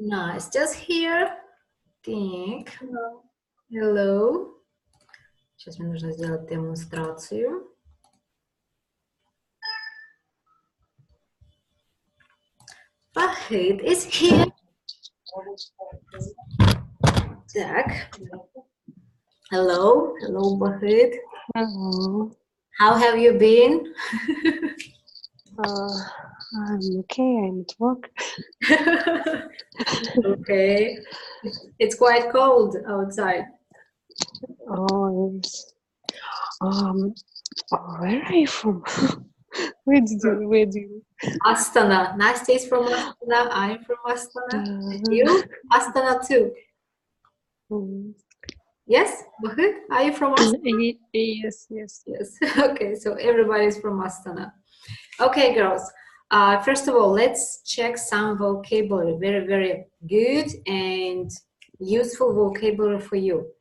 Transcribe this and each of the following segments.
Nice. Just here. Так. Hello. Hello. Сейчас мне нужно сделать демонстрацию. Fahid is here. Так. Hello. Hello, Fahid. Hello. How have you been? I'm okay. I'm at work. Okay. It's quite cold outside. Oh, yes. Where are you from? Where do you? Astana. Nastya is from Astana. I'm from Astana. You? Astana too. Yes? Bahit? Are you from Astana? Yes. Yes. Okay, so everybody's from Astana. Okay, girls. First of all, let's check some vocabulary. Very, very good and useful vocabulary for you.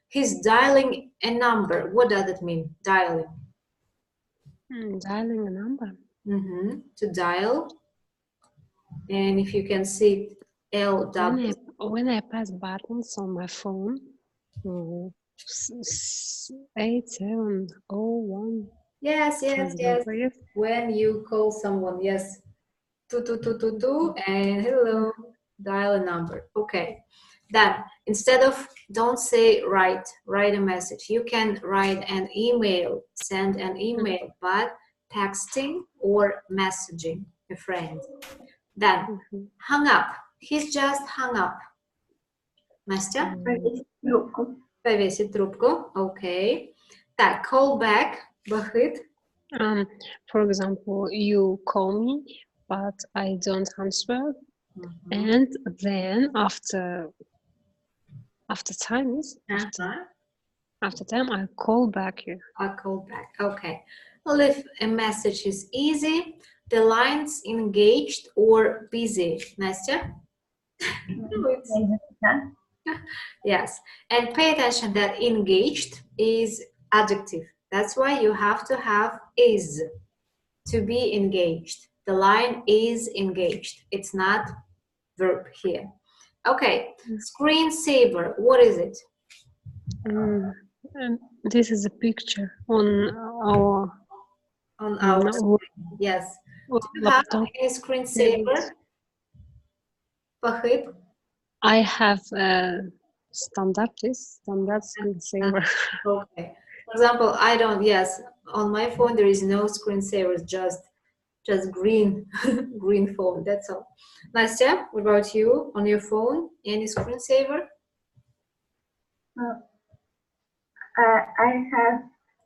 He's dialing a number. What does it mean? Dialing. Dialing a number. To dial. And if you can see L W. When I press buttons on my phone, 8701. Yes. When you call someone, yes. Do, and hello, dial a number. Okay. Then instead of don't say write a message. You can write an email, send an email, but texting or messaging a friend. Then hung up. He's just hung up. Настя? Повесить трубку. Okay. Так, call back. Bahit. For example, you call me, but I don't answer, and then after time I call back you. I call back. Okay. Well, if a message is easy, the line's engaged or busy. Настя? Yes. And pay attention that engaged is adjective. That's why you have to have is to be engaged. The line is engaged. It's not verb here. Okay. Screensaver. What is it? This is a picture on our screen. Yes. Do you have a screensaver? Fahid? I have a standard screensaver. Okay. For example, I don't. Yes, on my phone there is no screensaver. Just green green phone. That's all. Nastya, what about you? On your phone, any screensaver? I have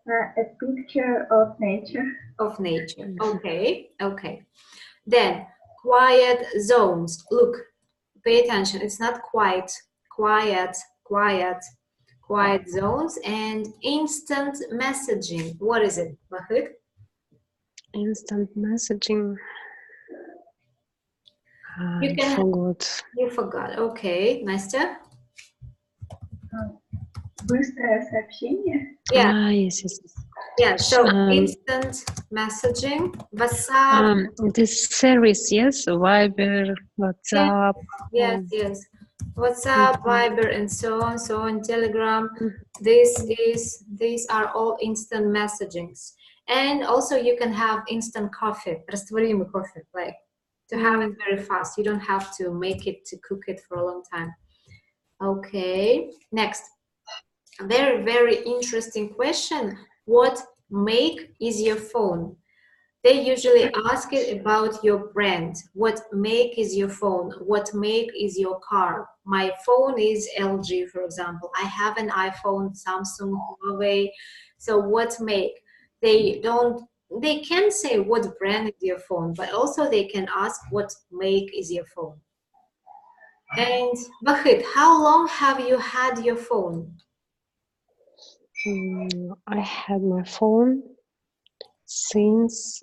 a picture of nature. Of nature. Okay. Then quiet zones. Look, pay attention. It's not quiet zones. And instant messaging. What is it, Mahid? Instant messaging. You forgot. Okay, Настя. Быстрое сообщение. Yeah. Yes. Yeah. So instant messaging, WhatsApp. This series, yes, Viber, WhatsApp. Yes. WhatsApp, Viber, and so on. Telegram. These are all instant messagings. And also you can have instant coffee, растворимый coffee, like to have it very fast. You don't have to make it to cook it for a long time. Okay. Next. A very, very interesting question. What make is your phone? They usually ask it about your brand. What make is your phone? What make is your car? My phone is LG, for example. I have an iPhone, Samsung, Huawei. So what make? They can say what brand is your phone, but also they can ask what make is your phone. And Bahit, how long have you had your phone? I had my phone since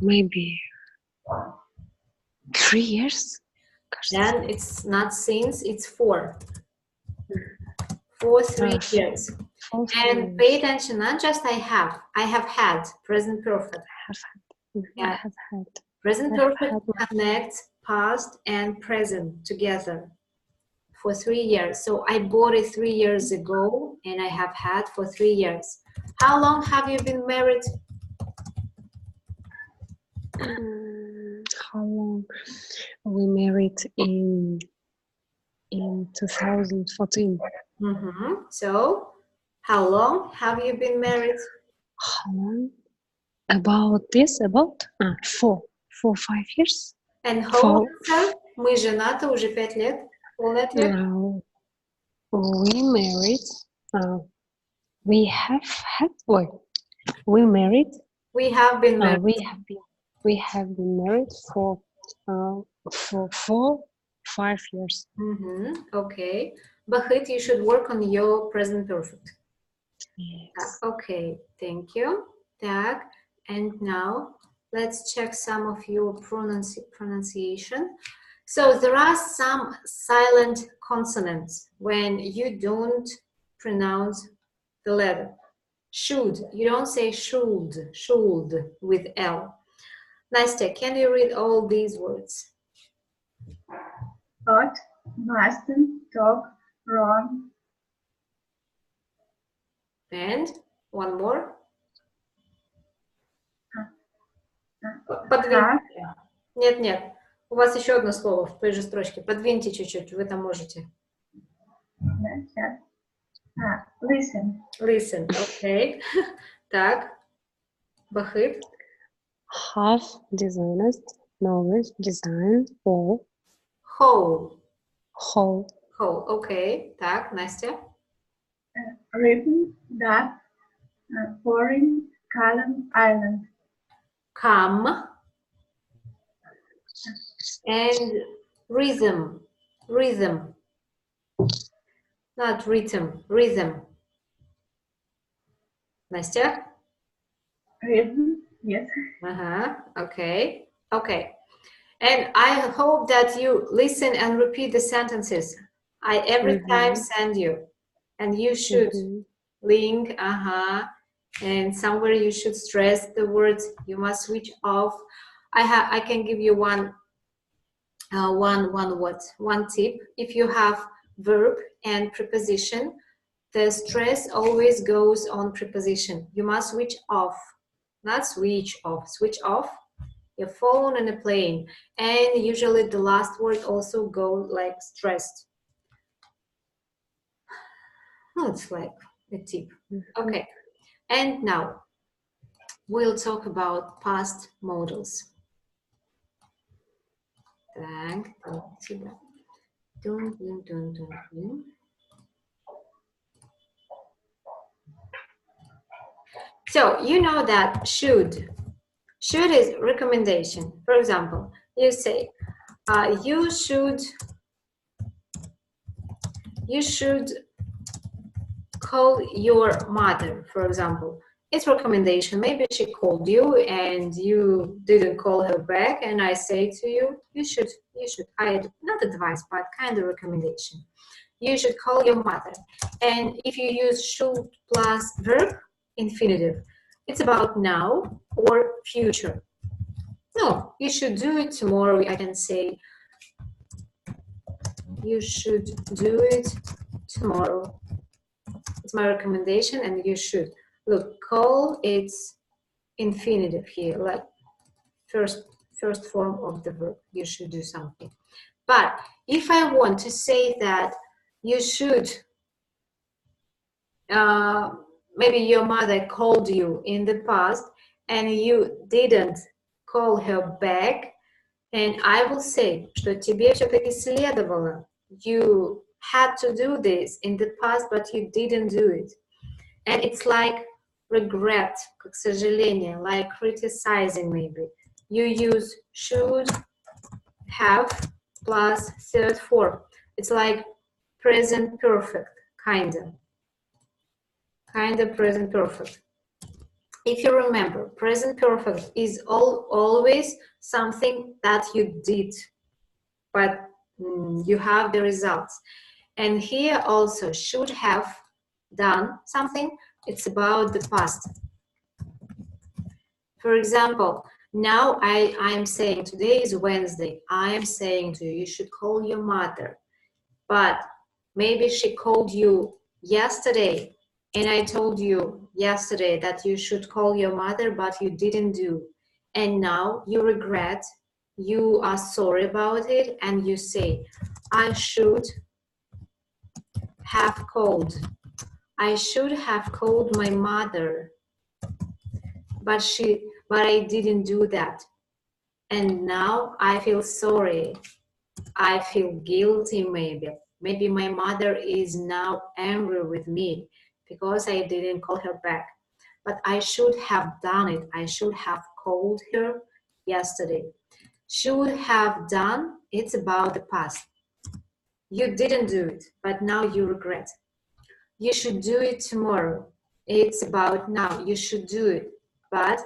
maybe 3 years. Then it's not since, it's 4. 3 years. And pay attention, not just I have had, present perfect. I Yeah. have had. Present I have perfect had. connects past and present together for 3 years. So I bought it 3 years ago and I have had for 3 years. How long have you been married? How long? We married in 2014. So how long have you been married? How long? About this? About 5 years. And whole For answer? Мы женаты уже 5 лет. Полный ответ? we married. We have had. Wait, we married. We have been married. We have been married for 5 years. Okay. Bahit, you should work on your present perfect. Yes. Okay, thank you. Так, and now let's check some of your pronunciation. So there are some silent consonants when you don't pronounce the letter. Should, you don't say should with L. Nastya, can you read all these words? Thought, Boston, talk, wrong. And one more. Have. Нет. У вас еще одно слово в той же строчке. Подвиньте чуть-чуть, вы там можете. Listen. Listen, okay. Так. Bahit. Have, dishonest, knowledge, design, or Whole. whole. Whole, okay. Так, Настя. Written, dark, foreign, column, island. Come. And rhythm. Rhythm. Not rhythm, rhythm. Настя? Written, yes. Okay. Okay. And I hope that you listen and repeat the sentences. I every time send you. And you should link, and somewhere you should stress the words. You must switch off. I can give you one tip. If you have verb and preposition, the stress always goes on preposition. You must switch off, not switch off. Switch off your phone and a plane, and usually the last word also go like stressed. It's like a tip. Okay, and now we'll talk about past modals. Так, сюда. So you know that should is recommendation. For example, you say you should call your mother, for example. It's recommendation. Maybe she called you and you didn't call her back, and I say to you, you should, I not advice, but kind of recommendation. You should call your mother. And if you use should plus verb, infinitive, it's about now or future. No, you should do it tomorrow. I can say, you should do it tomorrow. It's my recommendation, and you should. Look, call, it's infinitive here, like first form of the verb. You should do something. But if I want to say that you should, maybe your mother called you in the past and you didn't call her back, and I will say, что тебе все-таки следовало. You had to do this in the past, but you didn't do it. And it's like regret, как сожаление, like criticizing maybe. You use should, have, plus third form. It's like present perfect, kind of present perfect. If you remember, present perfect is always something that you did, but you have the results. And here also should have done something. It's about the past. For example, Now I am saying today is Wednesday. I am saying to you, you should call your mother. But maybe she called you yesterday, and I told you yesterday that you should call your mother, but you didn't do. And now you regret, you are sorry about it, and you say, I should have called. I should have called my mother, but I didn't do that. And now I feel sorry. I feel guilty maybe. Maybe my mother is now angry with me because I didn't call her back. But I should have done it. I should have called her yesterday. Should have done, it's about the past. You didn't do it, but now you regret. You should do it tomorrow. It's about now. You should do it. But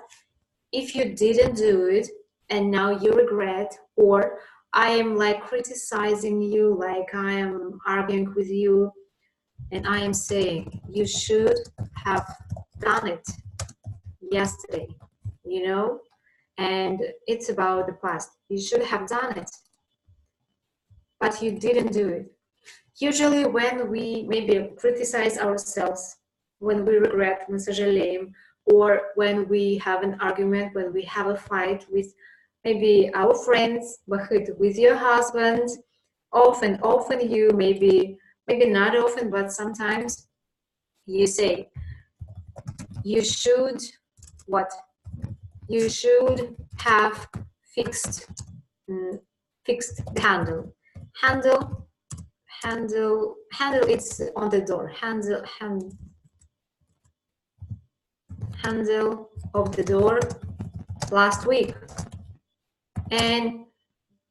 if you didn't do it and now you regret, or I am like criticizing you, like I am arguing with you, and I am saying you should have done it yesterday, you know, and it's about the past. You should have done it, but you didn't do it. Usually when we maybe criticize ourselves, when we regret, мы сожалеем, or when we have an argument, when we have a fight with maybe our friends, with your husband, often you maybe not often, but sometimes you say, you should, what? You should have fixed the handle. Handle, it's on the door. Handle of the door last week, and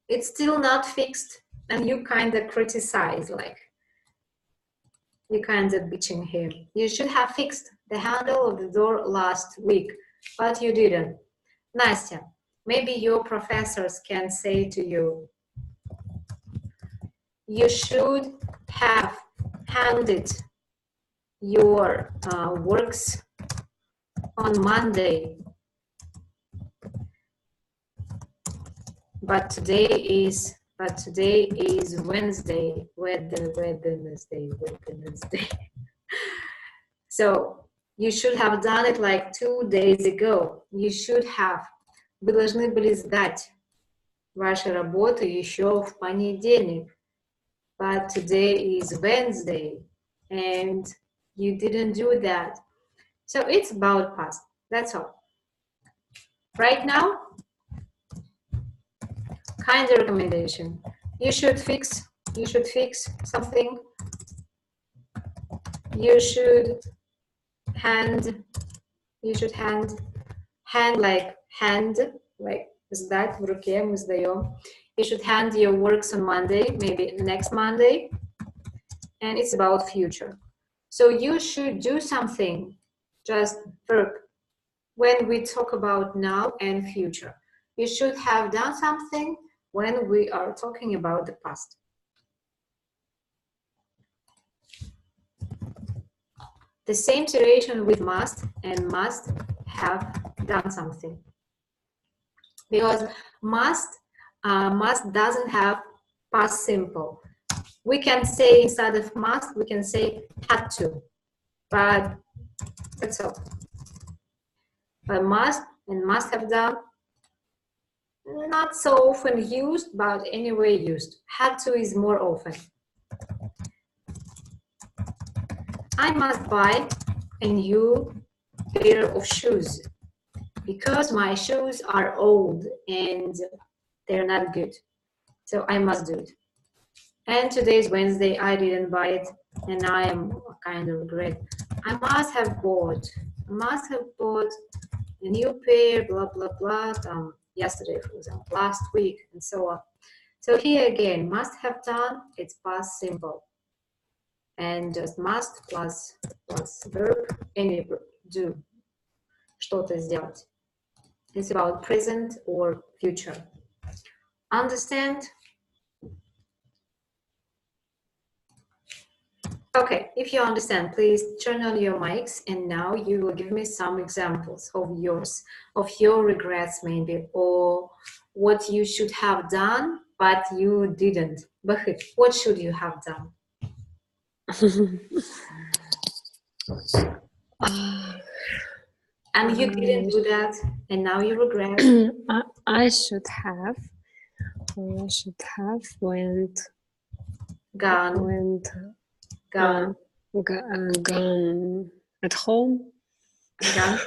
it's still not fixed, and you kind of criticize, like you kind of bitching him. You should have fixed the handle of the door last week, but you didn't. Nastya, maybe your professors can say to you, you should have handed your works on Monday, but today is Wednesday. Wednesday. So you should have done it like 2 days ago. You should have. Вы должны были сдать вашу работу еще в понедельник. But today is Wednesday, and you didn't do that. So it's about past. That's all. Right now, kind of recommendation. You should fix something. You should hand like сдать в руке, мы сдаем. You should hand your works on Monday, maybe next Monday, and it's about future. So you should do something, just verb. When we talk about now and future, you should have done something when we are talking about the past. The same situation with must and must have done something. Because must doesn't have past simple. We can say instead of must, we can say had to, but that's all. But must and must have done, not so often used, but anyway used. Had to is more often. I must buy a new pair of shoes because my shoes are old and they're not good. So I must do it. And today's Wednesday, I didn't buy it, and I am kind of regret. I must have bought a new pair, blah, blah, blah, yesterday, for example, last week, and so on. So here again, must have done, it's past simple. And just must plus verb, any verb, do, что-то сделать. It's about present or future. Understand? Okay, if you understand, please turn on your mics and now you will give me some examples of yours, of your regrets maybe, or what you should have done, but you didn't. Bahit, what should you have done? And you didn't do that, and now you regret. I should have went Gone gone at home. Gone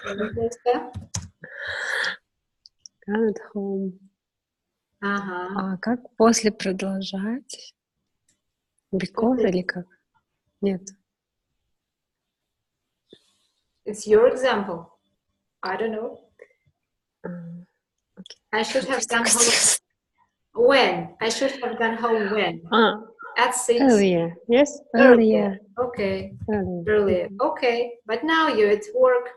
Gone at home. Ага. А как после продолжать? Because или как? Нет. It's your example. I don't know. Okay. I should have gone home. When? I should have gone home when? At 6. Earlier. Yes, earlier. Okay. Earlier. Earlier. Okay. But now you're at work.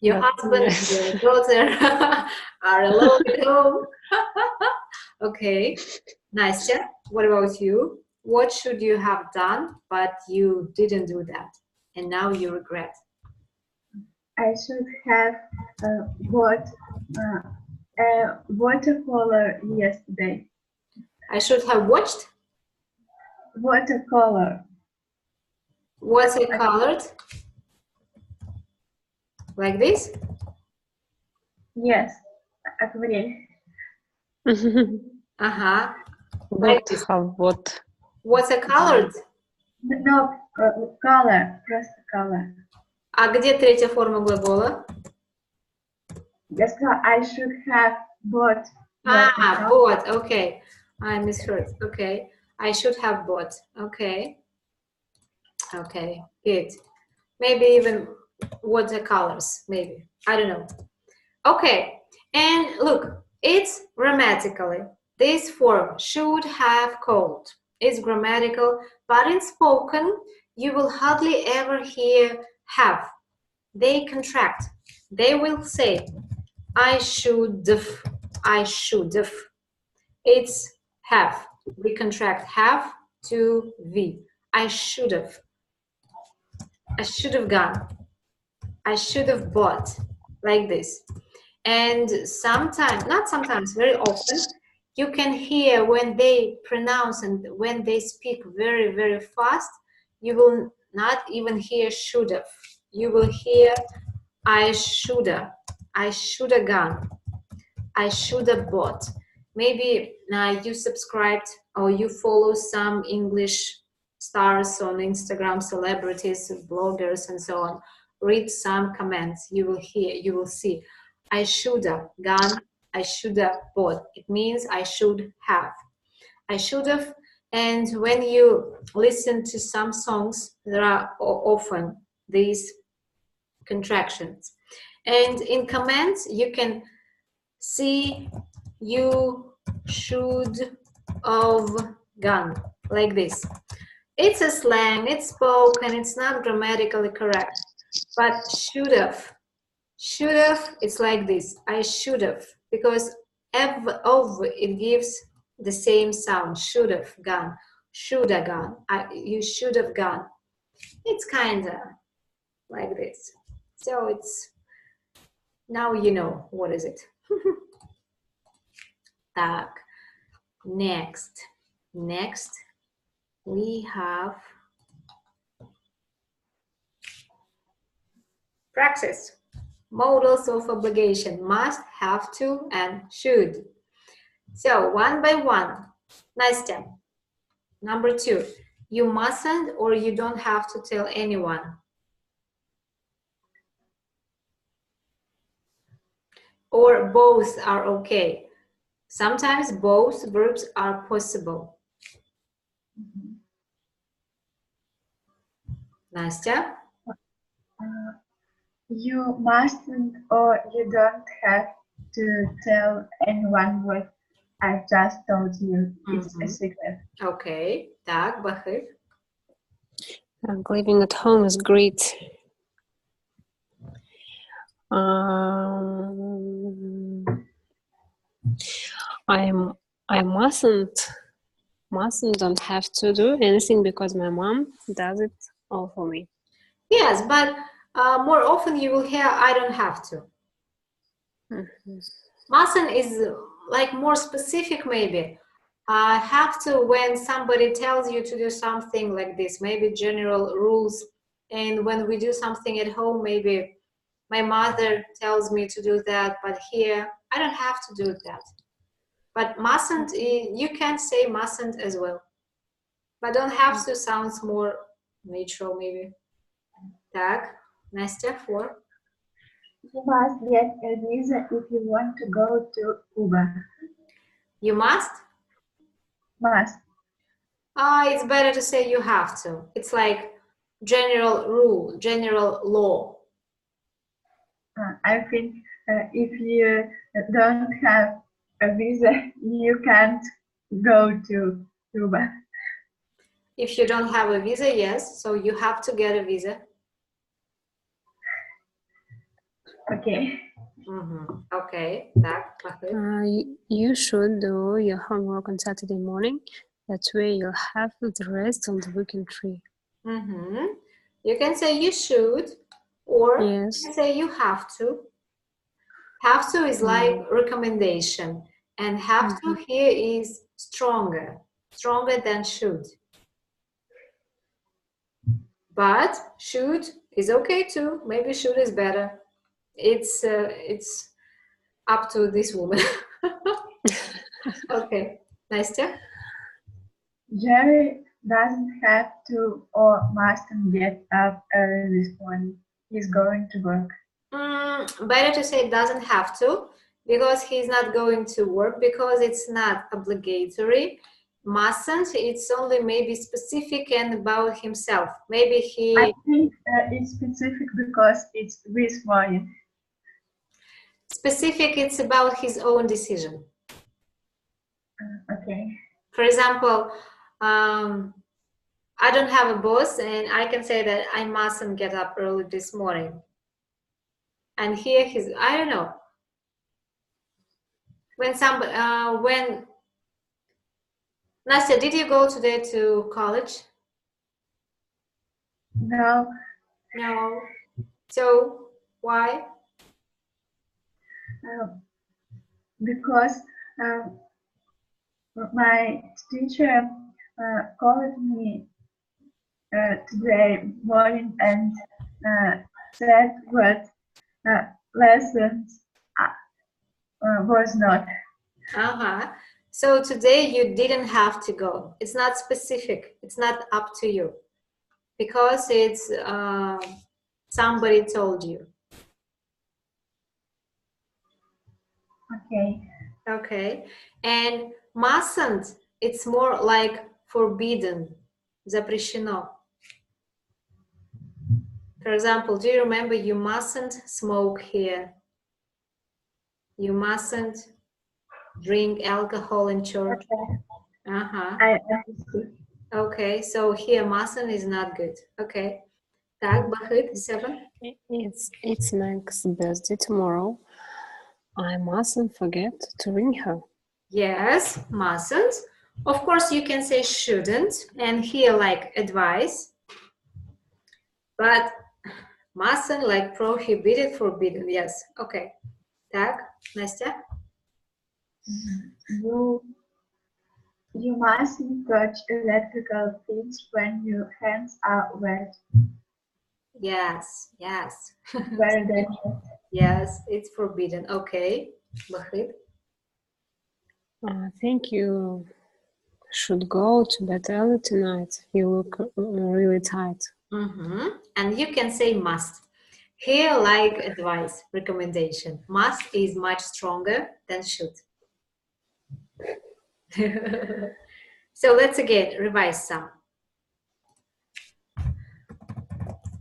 Your But, husband, yes. your daughter are alone at home. Okay. Nastya, what about you? What should you have done, but you didn't do that, and now you regret? I should have bought a watercolor yesterday. I should have watched. Watercolor. Was it colored? Like this? Yes, акварель. Uh-huh. What? Like this. What? Was it colored? No, color, просто color. А где третья форма глагола? Я сказала, I should have bought. Bought. Okay. I misheard. Okay. I should have bought. Okay. Okay. Good. Maybe even watercolors. Maybe. I don't know. Okay. And look, it's grammatically. This form should have called. It's grammatical, but in spoken, you will hardly ever hear have. They contract. They will say, I should have. It's have. We contract have to V. I should have. I should have gone. I should have bought. Like this. And sometimes, not sometimes, very often, you can hear when they pronounce and when they speak very, very fast, you will not even hear should have. You will hear I shoulda gone, I shoulda bought. Maybe you subscribed or you follow some English stars on Instagram, celebrities, bloggers, and so on. Read some comments. You will hear, you will see. I shoulda gone, I shoulda bought. It means I should have. I should have. And when you listen to some songs, there are often these contractions. And in comments, you can see you should have gone, like this. It's a slang, it's spoken, it's not grammatically correct. But should have, it's like this. I should have, because of it gives the same sound. Should have gone, should have gone. You should have gone. It's kind of like this. So it's, now you know what is it. Так, next we have praxis. Modals of obligation: must, have to, and should. So one by one. Nastya, number 2, you mustn't or you don't have to tell anyone. Or both are okay. Sometimes both verbs are possible. Nastya? You mustn't or you don't have to tell anyone what I just told you. It's a secret. Okay. Так, Bahir? Living at home is great. I mustn't Mustn't don't have to do anything because my mom does it all for me. Yes, but more often you will hear I don't have to. Mustn't is like more specific maybe. Have to when somebody tells you to do something like this, maybe general rules. And when we do something at home, maybe my mother tells me to do that, but here I don't have to do that. But mustn't, you can say mustn't as well. But don't have to sounds more natural maybe. Так, Настя, 4. You must get a visa if you want to go to Cuba. You must? Must. It's better to say you have to. It's like general rule, general law. I think if you don't have a visa, you can't go to Cuba. If you don't have a visa, yes, so you have to get a visa. Okay. Okay, так, You should do your homework on Saturday morning. That way you'll have the rest on the weekend tree. You can say you should, or Yes. you can say you have to. Have to is like recommendation, and have to here is stronger than should. But should is okay too. Maybe should is better. It's up to this woman. Okay, Nastya? Jerry doesn't have to or mustn't get up early this morning. He's going to work. Better to say doesn't have to, because he's not going to work, because it's not obligatory. Mustn't, it's only maybe specific and about himself. Maybe I think it's specific because it's this morning. specific, it's about his own decision. Okay. For example, I don't have a boss, and I can say that I mustn't get up early this morning. And here he's, I don't know. When Nastya, did you go today to college? No. No. So why? Because my teacher called me today morning and said what lessons was not. So today you didn't have to go. It's not specific. It's not up to you, because it's somebody told you. Okay. Okay. And mustn't, it's more like forbidden, запрещено. For example, do you remember you mustn't smoke here? You mustn't drink alcohol in church. Okay. I understood. Okay, so here mustn't is not good. Okay. Так, Bahit, 7. It's Meg's birthday tomorrow. I mustn't forget to ring her. Yes, mustn't. Of course, you can say shouldn't, and here like advice. But mustn't like prohibited, forbidden. Yes. Okay. Так, Настя. You mustn't touch electrical things when your hands are wet. Yes, yes. Very dangerous. Yes, it's forbidden. Okay. Bahit. I think you should go to bed early tonight. You look really tired. And you can say must. Here, like advice, recommendation. Must is much stronger than should. So let's again revise some.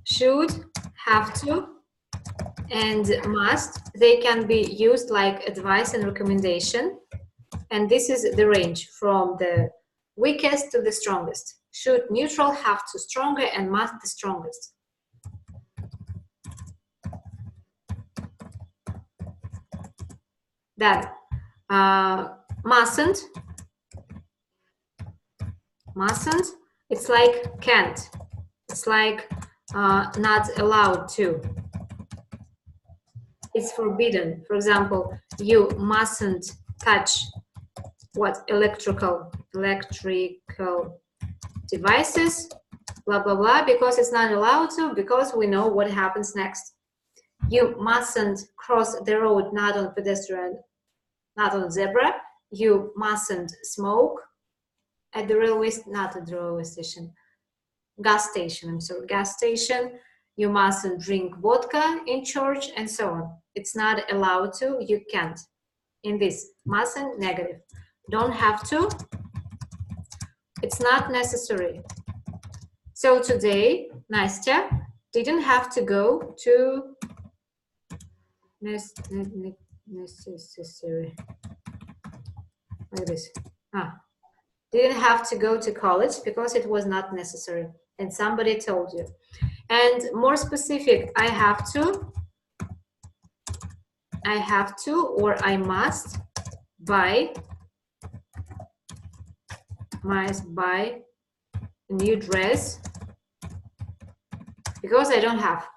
Should, have to, and must, they can be used like advice and recommendation. And this is the range from the weakest to the strongest. Should neutral, have to stronger, and must the strongest. Then mustn't, Mustn't, it's like can't. It's like not allowed to. It's forbidden. For example, you mustn't touch what electrical devices, blah, blah, blah, because it's not allowed to, because we know what happens next. You mustn't cross the road, not on pedestrian, not on zebra. You mustn't smoke at the railway, not at the railway station, gas station, I'm sorry, gas station. You mustn't drink vodka in church, and so on. It's not allowed to, you can't. In this, mustn't, negative. Don't have to, it's not necessary. So today, Nastya didn't have to go to necessary, like this. Didn't have to go to college because it was not necessary, and somebody told you. And more specific, I have to, or I must buy a new dress because I don't have.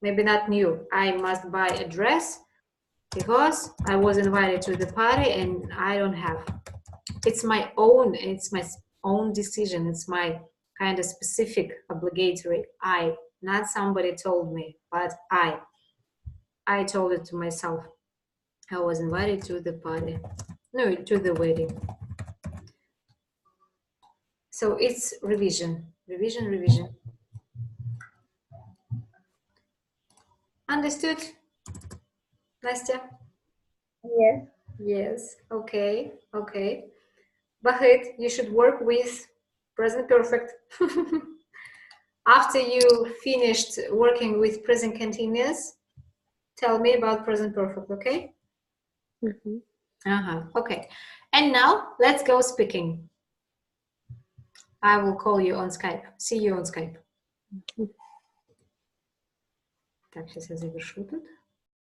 Maybe not new. I must buy a dress because I was invited to the party and I don't have. It's my own decision. It's my kind of specific obligatory. Not somebody told me, but I told it to myself. I was invited to the party, no, to the wedding. So it's revision. Understood, Nastya? Yes. Yes, okay. Bahit, you should work with present perfect. After you finished working with present continuous, tell me about present perfect, okay? Okay. And now let's go speaking. I will call you on Skype. See you on Skype. Так, сейчас я завершу тут.